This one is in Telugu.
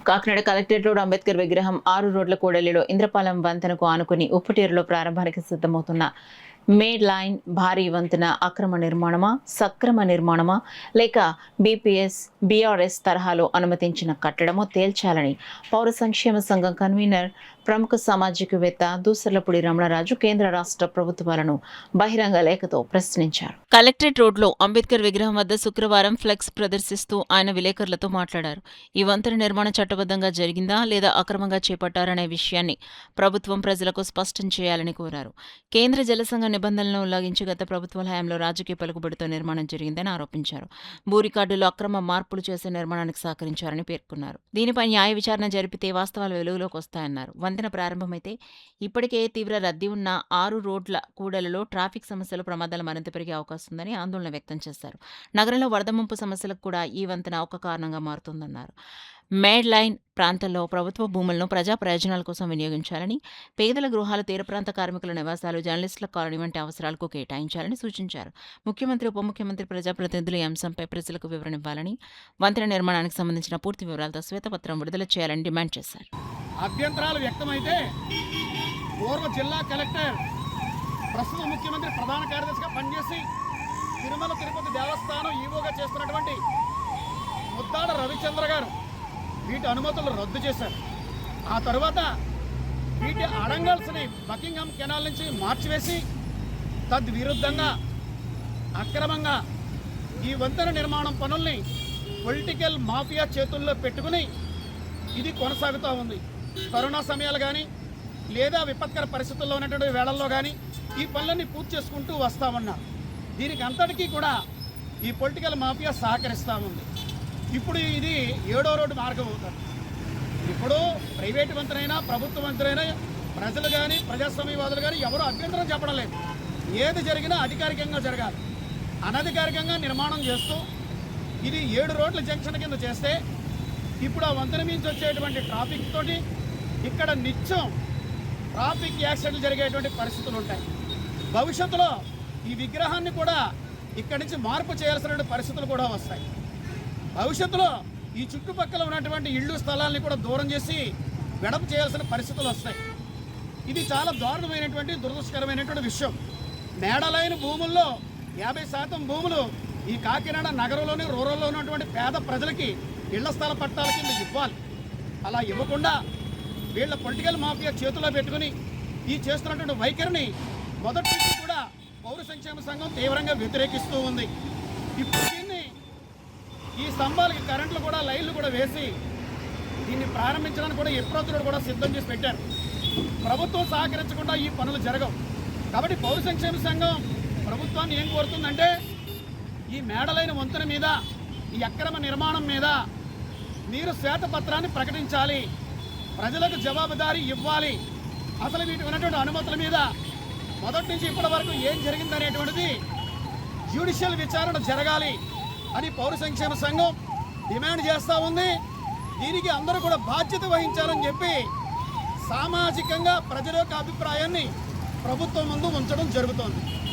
కాకినాడ కలెక్టరేట్ రోడ్ అంబేద్కర్ విగ్రహం 6 రోడ్ల కూడలిలో ఇంద్రపాలెం వంతెనకు ఆనుకుని ఉప్పుటేరులో ప్రారంభానికి సిద్ధమవుతున్న మేడ్ లైన్ భారీ వంతెన అక్రమ నిర్మాణమా, సక్రమ నిర్మాణమా లేక బీపీఎస్, బీఆర్ఎస్ తరహాలో అనుమతించిన కట్టడమో తేల్చాలని పౌర సంక్షేమ సంఘం కన్వీనర్, ప్రముఖ సామాజికవేత్త దూసర్లపూడి రమణరాజు కేంద్ర రాష్ట్ర ప్రభుత్వాలను బహిరంగ లేఖతో ప్రశ్నించారు. కలెక్టరేట్ రోడ్లో అంబేద్కర్ విగ్రహం వద్ద శుక్రవారం ఫ్లెక్స్ ప్రదర్శిస్తూ ఆయన విలేకరులతో మాట్లాడారు. ఈ వంతెన నిర్మాణం చట్టబద్ధంగా జరిగిందా లేదా అక్రమంగా చేపట్టారనే విషయాన్ని ప్రభుత్వం ప్రజలకు స్పష్టం చేయాలని కోరారు. కేంద్ర జలసంఘ నిబంధనలను ఉల్లంఘించి గత ప్రభుత్వాల హయాంలో రాజకీయ పలుకుబడితో నిర్మాణం జరిగిందని ఆరోపించారు. భూ రికార్డులో అక్రమ మార్పులు చేసే నిర్మాణానికి సహకరించారని పేర్కొన్నారు. దీనిపై న్యాయ విచారణ జరిపితే వాస్తవాలు వెలుగులోకి వస్తాయన్నారు. వంతెన ప్రారంభమైతే ఇప్పటికే తీవ్ర రద్దీ ఉన్న 6 రోడ్ల కూడలలో ట్రాఫిక్ సమస్యలు, ప్రమాదాలు మరింత పెరిగే అవకాశం ఉందని ఆందోళన వ్యక్తం చేశారు. నగరంలో వరద ముంపు సమస్యలకు కూడా ఈ వంతెన ఒక కారణంగా మారుతుందన్నారు. మేడ్ లైన్ ప్రాంతంలో ప్రభుత్వ భూములను ప్రజా ప్రయోజనాల కోసం వినియోగించాలని, పేదల గృహాలు, తీర ప్రాంత కార్మికుల నివాసాలు, జర్నలిస్టుల కాలనీ వంటి అవసరాలకు కేటాయించాలని సూచించారు. ముఖ్యమంత్రి, ఉప ముఖ్యమంత్రి, ప్రజాప్రతినిధులు ఈ అంశంపై ప్రజలకు వివరణ ఇవ్వాలని, వంతెన నిర్మాణానికి సంబంధించిన పూర్తి వివరాలతో శ్వేతపత్రం విడుదల చేయాలని డిమాండ్ చేశారు. అభ్యంతరాలు వ్యక్తమైతే పూర్వ జిల్లా కలెక్టర్, ప్రస్తుత ముఖ్యమంత్రి ప్రధాన కార్యదర్శిగా పనిచేసి తిరుమల తిరుపతి దేవస్థానం ఈవోగా చేస్తున్నటువంటి ముద్దాడ రవిచంద్ర గారు వీటి అనుమతులు రద్దు చేశారు. ఆ తరువాత వీటి అడంగల్స్ని బకింగ్హామ్ కెనాల్ నుంచి మార్చివేసి తద్విరుద్ధంగా అక్రమంగా ఈ వంతెన నిర్మాణం పనుల్ని పొలిటికల్ మాఫియా చేతుల్లో పెట్టుకుని ఇది కొనసాగుతూ ఉంది. కరోనా సమయాలు కానీ లేదా విపత్కర పరిస్థితుల్లో ఉన్నటువంటి వేళల్లో కానీ ఈ పనులన్నీ పూర్తి చేసుకుంటూ వస్తూ ఉన్నారు. దీనికి అంతటికీ కూడా ఈ పొలిటికల్ మాఫియా సహకరిస్తూ ఉంది. ఇప్పుడు ఇది 7వ రోడ్డు మార్గం అవుతుంది. ఇప్పుడు ప్రైవేటు మంత్రైనా ప్రభుత్వ మంత్రైనా ప్రజలు కానీ ప్రజాస్వామ్యవాదులు కానీ ఎవరు అభ్యంతరం చెప్పడం లేదు. ఏది జరిగినా అధికారికంగా జరగాలి. అనధికారికంగా నిర్మాణం చేస్తూ ఇది 7 రోడ్ల జంక్షన్ కింద చేస్తే ఇప్పుడు ఆ వంతెన మించి వచ్చేటువంటి ట్రాఫిక్ తోటి ఇక్కడ నిత్యం ట్రాఫిక్ యాక్సిడెంట్లు జరిగేటువంటి పరిస్థితులు ఉంటాయి. భవిష్యత్తులో ఈ విగ్రహాన్ని కూడా ఇక్కడి నుంచి మార్పు చేయాల్సిన పరిస్థితులు కూడా వస్తాయి. భవిష్యత్తులో ఈ చుట్టుపక్కల ఉన్నటువంటి ఇళ్ళు స్థలాల్ని కూడా దూరం చేసి వెడపు చేయాల్సిన పరిస్థితులు వస్తాయి. ఇది చాలా దారుణమైనటువంటి దురదృష్టకరమైనటువంటి విషయం. మేడలైన భూముల్లో 50% భూములు ఈ కాకినాడ నగరంలోని రూరల్లో ఉన్నటువంటి పేద ప్రజలకి ఇళ్ల స్థల పట్టాల కింద ఇవ్వాలి. అలా ఇవ్వకుండా వీళ్ళ పొలిటికల్ మాఫియా చేతిలో పెట్టుకుని ఈ చేస్తున్నటువంటి వైఖరిని మొదటి నుంచి కూడా పౌర సంక్షేమ సంఘం తీవ్రంగా వ్యతిరేకిస్తూ ఉంది. ఇప్పుడు దీన్ని ఈ స్తంభాలకి కరెంట్లు కూడా లైన్లు కూడా వేసి దీన్ని ప్రారంభించడానికి కూడా ఎప్రోతులు కూడా సిద్ధం చేసి పెట్టారు. ప్రభుత్వం సహకరించకుండా ఈ పనులు జరగవు. కాబట్టి పౌర సంక్షేమ సంఘం ప్రభుత్వాన్ని ఏం కోరుతుందంటే ఈ మేడలైన వంతెన మీద, ఈ అక్రమ నిర్మాణం మీద మీరు శ్వేతపత్రాన్ని ప్రకటించాలి, ప్రజలకు జవాబుదారీ ఇవ్వాలి. అసలు వీటికి ఉన్నటువంటి అనుమతుల మీద మొదటి నుంచి ఇప్పటి వరకు ఏం జరిగిందనేటువంటిది జ్యుడిషియల్ విచారణ జరగాలి అని పౌర సంక్షేమ సంఘం డిమాండ్ చేస్తూ ఉంది. దీనికి అందరూ కూడా బాధ్యత వహించాలని చెప్పి సామాజికంగా ప్రజల యొక్క అభిప్రాయాన్ని ప్రభుత్వం ముందు ఉంచడం జరుగుతోంది.